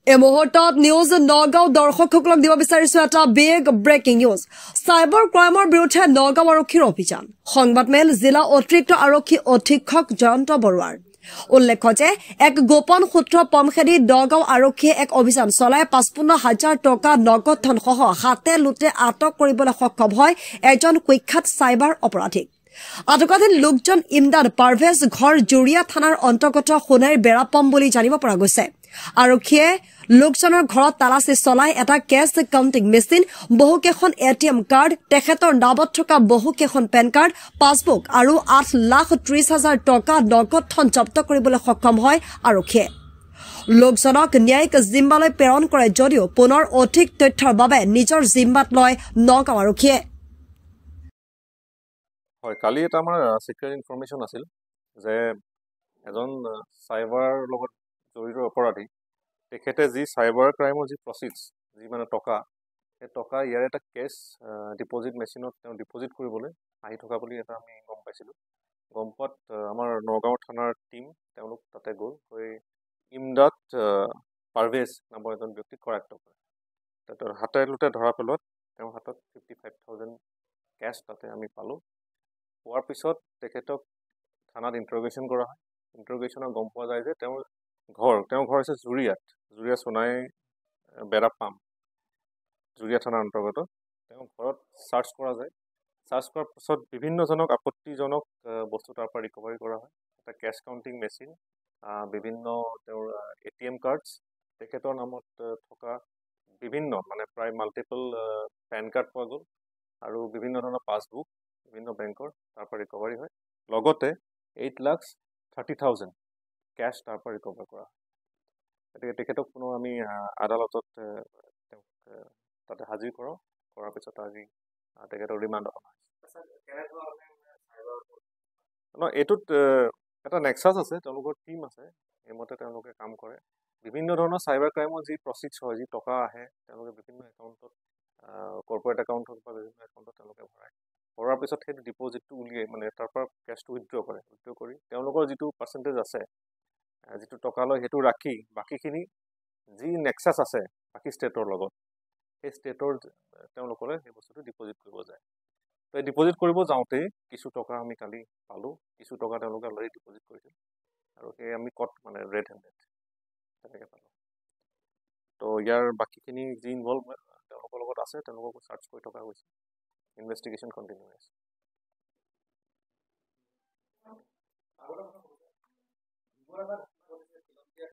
এই মুহূৰ্তত নিউজ নগাঁও দৰ্শকসকলক দিব বিচাৰিছো এটা বিগ ব্ৰেকিং নিউজ সাইবাৰ ক্ৰাইমৰ বিৰুদ্ধে নগাঁও আৰক্ষীৰ অভিযান সংবাদমেল জিলা অতিৰিক্ত আৰক্ষী অধীক্ষক জয়ন্ত বৰুৱাৰ উল্লেখ্য যে এক গোপন সূত্ৰ পমখেদি নগাঁও আৰক্ষীয়ে এক অভিযান চলাই ৫৫,০০০ টকা নগদ ধন সহ হাতে লুটে আটক কৰিবলৈ সক্ষম হয় এজন কুখ্যাত সাইবাৰ অপৰাধীক আটকাধীন লোকজন ইমদাদ পাৰভেজ ঘৰ জুৰিয়া থানাৰ অন্তৰ্গত সোণাইৰ বেৰাপম বুলি জানিব পৰা গৈছে আৰক্ষীয়ে লোকজনৰ ঘৰত তালাচী চলাই এটা কেছ কাউণ্টিং মেচিন বহুকেইখন এটিএম কাৰ্ড তেখেতৰ নামত থকা বহুকেইখন পেন কাৰ্ড পাছবুক আৰু ৮,৩০,০০০ টকা নগদ ধন জব্দ কৰিবলৈ সক্ষম হয় আৰক্ষীয়ে লোকজনক ন্যায়িক জিম্মালৈ প্ৰেৰণ কৰে যদিও পুনৰ অধিক তথ্যৰ বাবে নিজৰ জিম্মাত লয় নগাঁও আৰক্ষীয়ে হয় কালি এটা আমাৰ সিক্ৰেট ইনফৰমেশ্যন আছিল যে এজন সাইবাৰ লগত জড়িত অপৰাধী তেখেতে যি সাইবাৰ ক্ৰাইমৰ যি প্ৰচিডছ যি মানে টকা সেই টকা ইয়াৰ এটা কেছ ডিপজিট মেচিনত তেওঁ ডিপজিট কৰিবলৈ আহি থকা বুলি এটা আমি গম পাইছিলোঁ গম পোৱাত আমাৰ নগাঁও থানাৰ টীম তেওঁলোক তাতে গৈ ইমদাদ পাৰভেজ নামৰ এজন ব্যক্তিক কৰায়ত্ব কৰে তাতে হাতে লুটে ধৰা পেলোৱাত তেওঁৰ হাতত 55,000 কেছ তাতে আমি পালোঁ পোৱাৰ পিছত তেখেতক থানাত ইণ্টাৰগেশ্যন কৰা হয় ইণ্টাৰগেশ্যনত গম পোৱা যায় যে তেওঁৰ ঘৰ হৈছে জুৰিয়া সোণাই বেৰাপাম জুৰিয়া থানাৰ অন্তৰ্গত তেওঁৰ ঘৰত চাৰ্চ কৰা যায় চাৰ্চ কৰাৰ পিছত বিভিন্নজনক আপত্তিজনক বস্তু তাৰ পৰা ৰিকভাৰী কৰা হয় এটা কেছ কাউণ্টিং মেচিন বিভিন্ন তেওঁৰ এটিএম কাৰ্ডছ তেখেতৰ নামত থকা বিভিন্ন মানে প্ৰায় মাল্টিপল পেন কাৰ্ড পোৱা গ'ল আৰু বিভিন্ন ধৰণৰ পাছবুক বিভিন্ন বেংকৰ তাৰ পৰা ৰিকভাৰী হয় লগতে 8,30,000 কেছ তাৰ পৰা ৰিকভাৰ কৰা হয় গতিকে তেখেতক পুনৰ আমি আদালতত তেওঁক তাতে হাজিৰ কৰাৰ পিছত আজি তেখেতৰ ৰিমাণ্ড অনা হৈছে এইটোত এটা নেক্সাছ আছে তেওঁলোকৰ টীম আছে সেইমতে তেওঁলোকে কাম কৰে বিভিন্ন ধৰণৰ চাইবাৰ ক্ৰাইমৰ যি প্ৰচিডছ হয় যি টকা আহে তেওঁলোকে বিভিন্ন একাউণ্টত কৰ্পৰেট একাউণ্টত বা বিভিন্ন একাউণ্টত তেওঁলোকে ভৰাৰ পিছত সেইটো ডিপজিটটো উলিয়াই মানে তাৰ পৰা কেছটো উইথড্ৰ কৰি তেওঁলোকৰ যিটো পাৰ্চেণ্টেজ আছে যিটো টকা লয় সেইটো ৰাখি বাকীখিনি যি নেক্সাছ আছে বাকী ষ্টেটৰ লগত সেই ষ্টেটৰ তেওঁলোকলে সেই বস্তুটো ডিপজিট কৰিব যায় তো এই ডিপজিট কৰিব যাওঁতেই কিছু টকা আমি কালি পালোঁ কিছু টকা তেওঁলোকে অলৰেডি ডিপজিট কৰিছিল আৰু সেই আমি মানে ৰেড হেণ্ডেড তেনেকৈ পালোঁ তো ইয়াৰ বাকীখিনি যি ইনভলভ তেওঁলোকৰ লগত আছে তেওঁলোককো চাৰ্চ কৰি থকা হৈছে ইনভেষ্টিগেশ্যন কণ্টিনিউ হৈ আছে